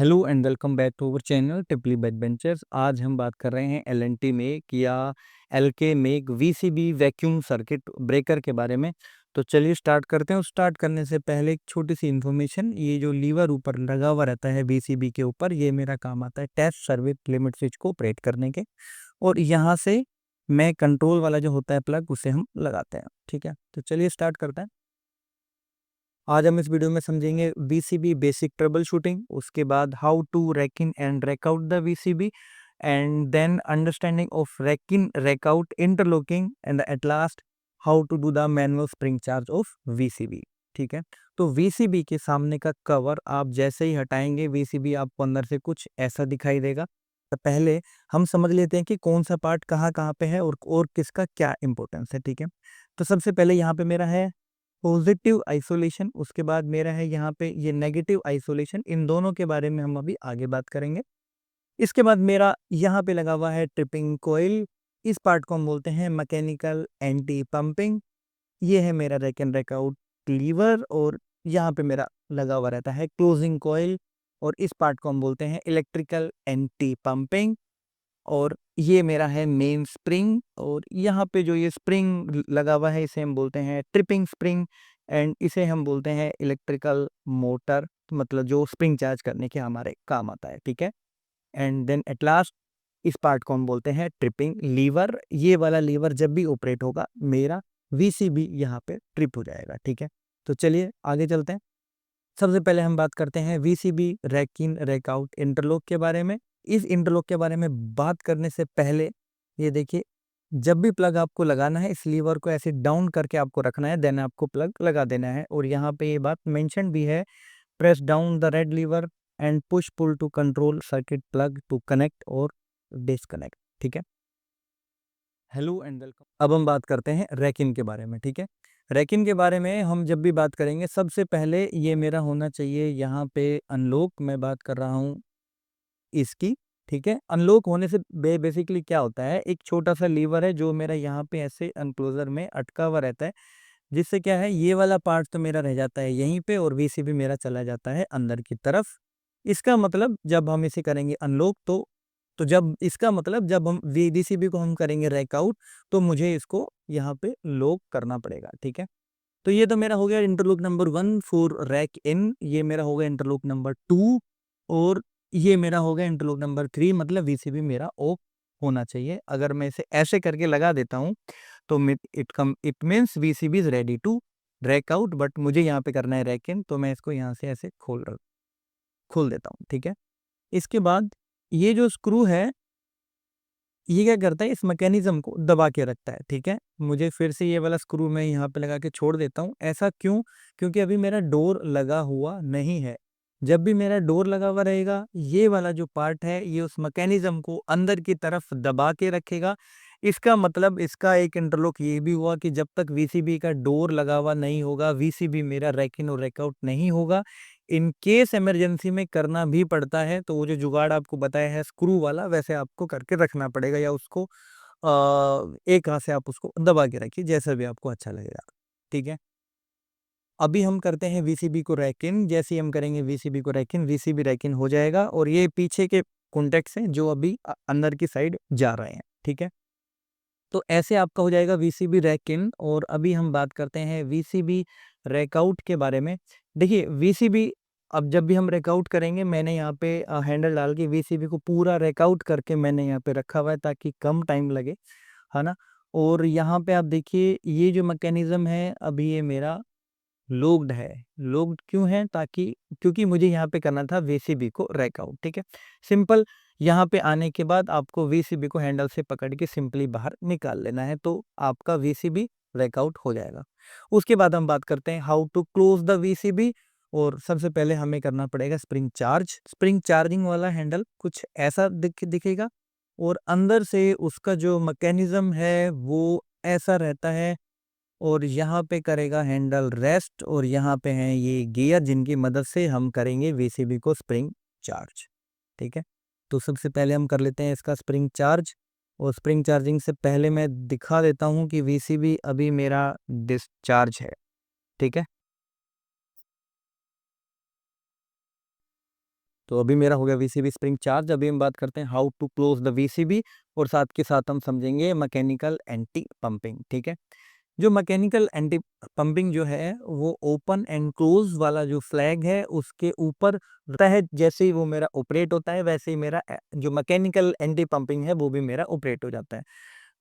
Hello and welcome back to our channel टिपली backbenchers. आज हम बात कर रहे हैं एल&टी मेक या L K make VCB vacuum circuit breaker के बारे में। तो चलिए स्टार्ट करते हैं। और स्टार्ट करने से पहले एक छोटी सी इन्फॉर्मेशन, ये जो लीवर ऊपर लगा हुआ रहता है वीसीबी के ऊपर, ये मेरा काम आता है टेस्ट सर्विस लिमिट स्विच को ऑपरेट करने के। और यहाँ से मैं कंट्रोल वाला जो होता है प्लग, उसे हम लगाते हैं। ठीक है, तो चलिए स्टार्ट करते हैं। आज हम इस वीडियो में समझेंगे वीसीबी बेसिक ट्रबल शूटिंग, उसके बाद how to rack in and rack out the VCB, and then understanding of rack in rack out interlocking, and at last how to do the manual spring charge of VCB. ठीक है, तो VCB के सामने का cover आप जैसे ही हटाएंगे, VCB आपको अंदर से कुछ ऐसा दिखाई देगा। तो पहले हम समझ लेते हैं कि कौन सा पार्ट कहाँ कहाँ पे है और किसका क्या इंपॉर्टेंस है। ठीक है, तो सबसे पहले यहाँ पे मेरा है पॉजिटिव आइसोलेशन, उसके बाद मेरा है यहाँ पे ये नेगेटिव आइसोलेशन। इन दोनों के बारे में हम अभी आगे बात करेंगे। इसके बाद मेरा यहाँ पे लगा हुआ है ट्रिपिंग कोयल, इस पार्ट को हम बोलते हैं मैकेनिकल एंटी पंपिंग। ये है मेरा rack and rack out lever, और यहाँ पे मेरा लगा हुआ रहता है क्लोजिंग कोयल, और इस पार्ट को हम बोलते हैं इलेक्ट्रिकल एंटी पंपिंग। और ये मेरा है मेन स्प्रिंग, और यहाँ पे जो ये स्प्रिंग लगा हुआ है, इसे हम बोलते हैं ट्रिपिंग स्प्रिंग, एंड इसे हम बोलते हैं इलेक्ट्रिकल मोटर, मतलब जो स्प्रिंग चार्ज करने के हमारे काम आता है। ठीक है, एंड देन एट लास्ट इस पार्ट को हम बोलते हैं ट्रिपिंग लीवर। ये वाला लीवर जब भी ऑपरेट होगा, मेरा वीसीबी यहाँ पे ट्रिप हो जाएगा। ठीक है, तो चलिए आगे चलते हैं। सबसे पहले हम बात करते हैं VCB rack in rack out interlock के बारे में। इस इंटरलॉक के बारे में बात करने से पहले ये देखिए, जब भी प्लग आपको लगाना है, इस लीवर को ऐसे डाउन करके आपको रखना है, देन आपको प्लग लगा देना है। और यहाँ पे ये बात मेंशन भी है, press down the red lever and push pull to control circuit plug to connect और डिसकनेक्ट। ठीक है, हेलो एंड वेलकम। अब हम बात करते हैं रैकिन के बारे में। ठीक है, रैकिन के बारे में हम जब भी बात करेंगे, सबसे पहले ये मेरा होना चाहिए यहाँ पे अनलॉक। मैं बात कर रहा हूँ इसकी। ठीक है, अनलॉक होने से बेसिकली क्या होता है, एक छोटा सा लीवर है जो मेरा यहाँ पे ऐसे अनक्लोजर में अटका हुआ रहता है, जिससे क्या है, ये वाला पार्ट तो मेरा रह जाता है यहीं पे, और वीसीबी मेरा चला जाता है अंदर की तरफ। इसका मतलब जब हम इसे करेंगे अनलॉक, तो जब इसका मतलब जब हम वीसीबी को हम करेंगे रैक आउट, तो मुझे इसको यहाँ पे लॉक करना पड़ेगा। ठीक है, तो ये तो मेरा हो गया इंटरलॉक नंबर 1 फॉर रैक इन, ये मेरा हो गया इंटरलॉक नंबर 2, और ये मेरा हो गया इंटरलॉक नंबर 3। मतलब वीसीबी मेरा ऑफ होना चाहिए। अगर मैं इसे ऐसे करके लगा देता हूँ, तो it means VCB is ready to rack out, but मुझे यहाँ पे करना है रैक इन, तो मैं इसको यहाँ से ऐसे खोल देता हूँ। ठीक है, इसके बाद ये जो स्क्रू है, ये क्या करता है, इस मैकेनिज्म को दबा के रखता है। ठीक है, मुझे फिर से ये वाला स्क्रू मैं यहाँ पे लगा के छोड़ देता हूँ। ऐसा क्यों? क्योंकि अभी मेरा डोर लगा हुआ नहीं है। जब भी मेरा डोर लगा हुआ रहेगा, ये वाला जो पार्ट है, ये उस मैकेनिज्म को अंदर की तरफ दबा के रखेगा। इसका मतलब इसका एक इंटरलॉक ये भी हुआ कि जब तक वीसीबी का डोर लगा हुआ नहीं होगा, वीसीबी मेरा रैक इन और रैक आउट नहीं होगा। इन केस इमरजेंसी में करना भी पड़ता है, तो वो जो जुगाड़ आपको बताया है स्क्रू वाला, वैसे आपको करके रखना पड़ेगा, या उसको एक हाथ से आप उसको दबा के रखिए, जैसा भी आपको अच्छा लगेगा। ठीक है, अभी हम करते हैं वीसीबी को रैक इन। जैसे ही हम करेंगे वीसीबी को रैक इन, वीसीबी रैक इन हो जाएगा, और ये पीछे के कॉन्टेक्ट्स हैं जो अभी अंदर की साइड जा रहे हैं। ठीक है, तो ऐसे आपका हो जाएगा वीसीबी रैक इन। और अभी हम बात करते हैं वीसीबी रैक आउट के बारे में। देखिए वीसीबी, अब जब भी हम रैक आउट करेंगे, मैंने यहाँ पे हैंडल डाल के वीसीबी को पूरा रैक आउट करके मैंने यहाँ पे रखा हुआ है, ताकि कम टाइम लगे, है ना। और यहाँ पे आप देखिए, ये जो मैकेनिज्म है, अभी ये मेरा लॉक्ड है। लॉक्ड क्यों है? ताकि क्योंकि मुझे यहाँ पे करना था वीसीबी को रैक आउट। ठीक है, सिंपल। यहाँ पे आने के बाद आपको वीसीबी को हैंडल से पकड़ के सिंपली बाहर निकाल लेना है, तो आपका वीसीबी रैक आउट हो जाएगा। उसके बाद हम बात करते हैं how to close the VCB. और सबसे पहले हमें करना पड़ेगा स्प्रिंग चार्ज। स्प्रिंग चार्जिंग वाला हैंडल कुछ ऐसा दिखेगा, और अंदर से उसका जो मैकेनिज्म है वो ऐसा रहता है, और यहाँ पे करेगा हैंडल रेस्ट, और यहाँ पे हैं ये गियर, जिनकी मदद से हम करेंगे वीसीबी को स्प्रिंग चार्ज। ठीक है, तो सबसे पहले हम कर लेते हैं इसका स्प्रिंग चार्ज। और स्प्रिंग चार्जिंग से पहले मैं दिखा देता हूँ कि वीसीबी अभी मेरा डिस्चार्ज है। ठीक है, तो अभी मेरा हो गया वीसीबी स्प्रिंग चार्ज। अभी हम बात करते हैं how to close the VCB, और साथ के साथ हम समझेंगे मैकेनिकल एंटी पंपिंग। ठीक है, जो मैकेनिकल एंटी पंपिंग जो है वो ओपन एंड क्लोज वाला जो फ्लैग है उसके ऊपर रहता है। जैसे ही वो मेरा ऑपरेट होता है वैसे ही मेरा जो मैकेनिकल एंटी पंपिंग है वो भी मेरा ऑपरेट हो जाता है।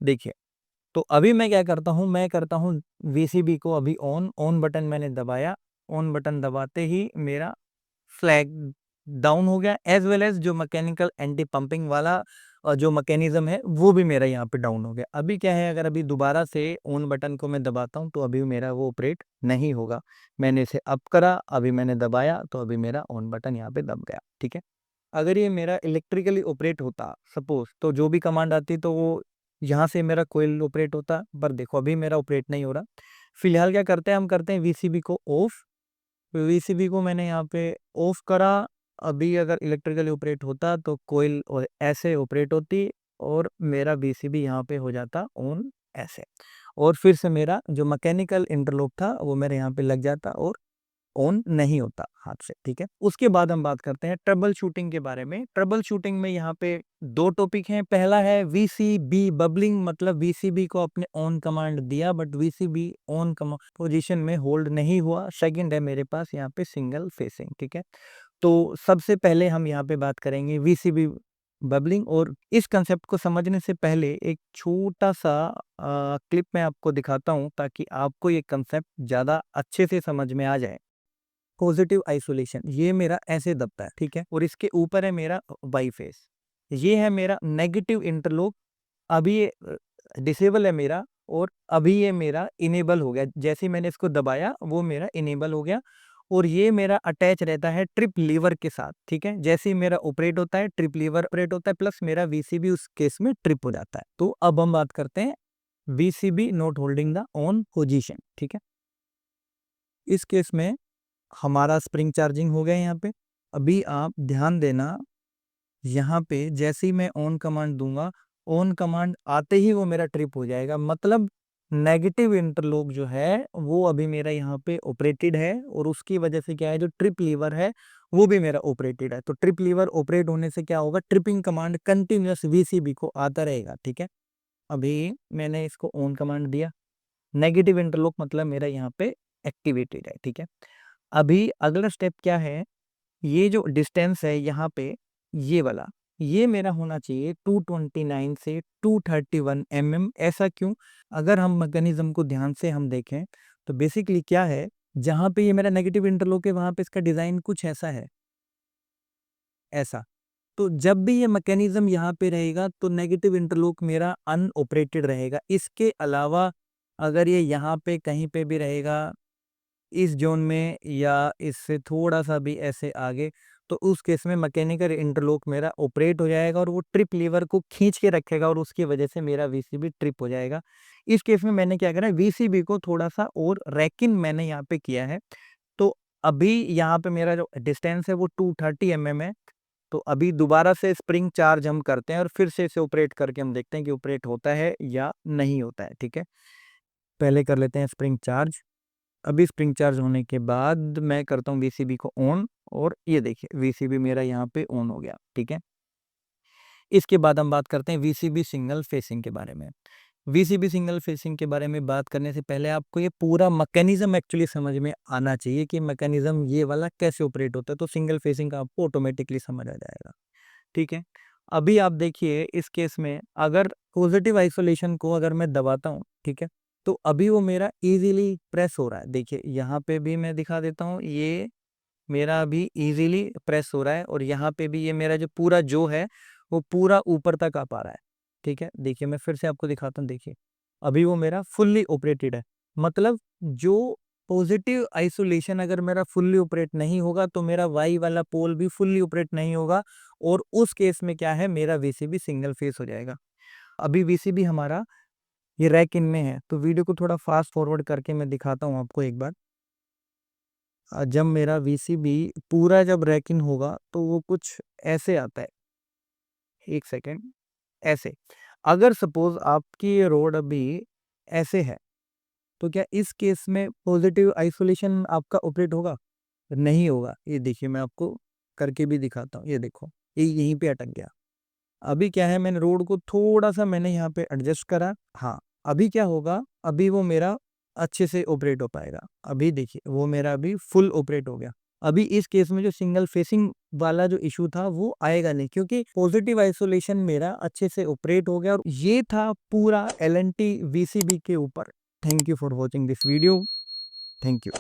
देखिए, तो अभी मैं क्या करता हूँ, मैं करता हूँ वीसीबी को अभी ऑन, ऑन बटन मैंने दबाया, ऑन बटन दबाते ही मेरा फ्लैग डाउन हो गया, एज वेल एज जो मैकेनिकल एंटी पंपिंग वाला जो मैकेनिज्म है वो भी मेरा यहाँ पे डाउन हो गया। अभी क्या है, अगर अभी दोबारा से ऑन बटन को मैं दबाता हूँ तो अभी मेरा वो ऑपरेट नहीं होगा। मैंने इसे अप करा, अभी मैंने दबाया तो अभी मेरा ऑन बटन यहाँ पे दब गया। ठीक है, अगर ये मेरा इलेक्ट्रिकली ऑपरेट होता सपोज, तो जो भी कमांड आती तो वो यहाँ से मेरा कोयल ऑपरेट होता, पर देखो अभी मेरा ऑपरेट नहीं हो रहा। फिलहाल क्या करते हैं, हम करते हैं वीसीबी को ऑफ। वीसीबी को मैंने यहाँ पे ऑफ करा। अभी अगर इलेक्ट्रिकली ऑपरेट होता तो कोयल ऐसे ऑपरेट होती और मेरा वीसीबी यहाँ पे हो जाता ऑन ऐसे, और फिर से मेरा जो मैकेनिकल इंटरलॉक था वो मेरे यहाँ पे लग जाता और ऑन नहीं होता हाथ से। ठीक है, उसके बाद हम बात करते हैं ट्रबल शूटिंग के बारे में। ट्रबल शूटिंग में यहाँ पे दो टॉपिक हैं। पहला है वीसीबी बबलिंग, मतलब वीसीबी को अपने ऑन कमांड दिया बट वीसीबी ऑन पोजीशन में होल्ड नहीं हुआ। सेकंड है मेरे पास यहाँ पे सिंगल फेसिंग। ठीक है, तो सबसे पहले हम यहाँ पे बात करेंगे वीसीबी बबलिंग, और इस कंसेप्ट को समझने से पहले एक छोटा सा क्लिप मैं आपको दिखाता हूँ ताकि आपको ये कंसेप्ट ज़्यादा अच्छे से समझ में आ जाए। पॉजिटिव आइसोलेशन, ये मेरा ऐसे दबता है। ठीक है, और इसके ऊपर है मेरा वाई फेस, ये है मेरा नेगेटिव इंटरलॉक। अभी ये डिसेबल है मेरा, और अभी ये मेरा इनेबल हो गया। जैसे ही मैंने इसको दबाया वो मेरा इनेबल हो गया, और ये मेरा अटैच रहता है ट्रिप लीवर के साथ। ठीक है, जैसे ही मेरा ऑपरेट होता है ट्रिप लीवर ऑपरेट होता है, प्लस मेरा वीसीबी उस केस में ट्रिप हो जाता है। तो अब हम बात करते हैं VCB not holding the on position. ठीक है, इस केस में हमारा स्प्रिंग चार्जिंग हो गया यहाँ पे। अभी आप ध्यान देना, यहाँ पे जैसे ही मैं ऑन कमांड दूंगा, ऑन कमांड आते ही वो मेरा ट्रिप हो जाएगा। मतलब नेगेटिव इंटरलॉक जो है वो अभी मेरा यहाँ पे ऑपरेटेड है, और उसकी वजह से क्या है, जो ट्रिप लीवर है वो भी मेरा ऑपरेटेड है। तो ट्रिप लीवर ऑपरेट होने से क्या होगा, ट्रिपिंग कमांड कंटिन्यूअस वीसीबी को आता रहेगा। ठीक है, अभी मैंने इसको ऑन कमांड दिया, नेगेटिव इंटरलॉक मतलब मेरा यहाँ पे एक्टिवेटेड है। ठीक है, अभी अगला स्टेप क्या है, ये जो डिस्टेंस है यहाँ पे, ये वाला, ये मेरा होना चाहिए 229 से 231 mm। ऐसा क्यों, अगर हम मैकेनिज्म को ध्यान से हम देखें तो बेसिकली क्या है, जहाँ पे ये मेरा नेगेटिव इंटरलॉक है वहां पे इसका डिजाइन कुछ ऐसा है, ऐसा। तो जब भी ये मैकेनिज्म यहाँ पे रहेगा तो नेगेटिव इंटरलॉक मेरा अनऑपरेटेड रहेगा। इसके अलावा अगर ये यहाँ पे कहीं पे भी रहेगा, इस जोन में या इससे थोड़ा सा भी ऐसे आगे, तो उस केस में मैकेनिकल इंटरलॉक मेरा ऑपरेट हो जाएगा और वो ट्रिप लीवर को खींच के रखेगा, और उसकी वजह से मेरा वीसीबी ट्रिप हो जाएगा। इस केस में मैंने क्या करा है, वीसीबी को थोड़ा सा और रैकिन मैंने यहाँ पे किया है। तो अभी यहाँ पे मेरा जो डिस्टेंस है वो 230 mm है। तो अभी दोबारा से स्प्रिंग चार्ज हम करते हैं और फिर से इसे ऑपरेट करके हम देखते हैं कि ऑपरेट होता है या नहीं होता है। ठीक है, पहले कर लेते हैं स्प्रिंग चार्ज। अभी स्प्रिंग चार्ज होने के बाद मैं करता हूँ वीसीबी को ऑन, और ये देखिए वीसीबी मेरा यहाँ पे ऑन हो गया। ठीक है, इसके बाद हम बात करते हैं वीसीबी सिंगल फेसिंग के बारे में। वीसीबी सिंगल फेसिंग के बारे में बात करने से पहले आपको ये पूरा मैकेनिज्म एक्चुअली समझ में आना चाहिए कि मैकेनिज्म ये वाला कैसे ऑपरेट होता है, तो सिंगल फेसिंग का आपको ऑटोमेटिकली समझ आ जाएगा। ठीक है, अभी आप देखिए इस केस में अगर पॉजिटिव आइसोलेशन को अगर मैं दबाता हूँ, ठीक है, तो अभी वो मेरा इजीली प्रेस हो रहा है। देखिए यहाँ पे भी मैं दिखा देता हूँ, ये मेरा अभी इजीली प्रेस हो रहा है, और यहाँ पे भी ये मेरा जो पूरा जो है वो पूरा ऊपर तक आ पा रहा है। ठीक है, देखिए मैं फिर से आपको दिखाता हूँ, देखिए अभी वो मेरा फुल्ली ऑपरेटेड है। मतलब जो पॉजिटिव आइसोलेशन अगर मेरा फुल्ली ऑपरेट नहीं होगा तो मेरा वाई वाला पोल भी फुल्ली ऑपरेट नहीं होगा, और उस केस में क्या है, मेरा वीसीबी सिंगल फेस हो जाएगा। अभी वीसीबी हमारा ये रैक इन में है, तो वीडियो को थोड़ा फास्ट फॉरवर्ड करके मैं दिखाता हूँ आपको एक बार। जब मेरा वीसीबी पूरा जब रैक इन होगा तो वो कुछ ऐसे आता है, एक सेकेंड, ऐसे। अगर सपोज आपकी ये रोड अभी ऐसे है, तो क्या इस केस में पॉजिटिव आइसोलेशन आपका ऑपरेट होगा? नहीं होगा। ये देखिए मैं आपको करके भी दिखाता हूँ। ये देखो, ये यहीं पे अटक गया। अभी क्या है, मैंने रोड को थोड़ा-सा मैंने यहाँ पे एडजस्ट करा। हाँ, अभी क्या होगा, अभी वो मेरा अच्छे से ऑपरेट हो पाएगा। अभी देखिए, वो मेरा अभी फुल ऑपरेट हो गया। अभी इस केस में जो सिंगल फेसिंग वाला जो इश्यू था वो आएगा नहीं, क्योंकि पॉजिटिव आइसोलेशन मेरा अच्छे से ऑपरेट हो गया और ये था पूरा एल एंड टी वीसीबी के ऊपर। Thank you for watching this video. Thank you.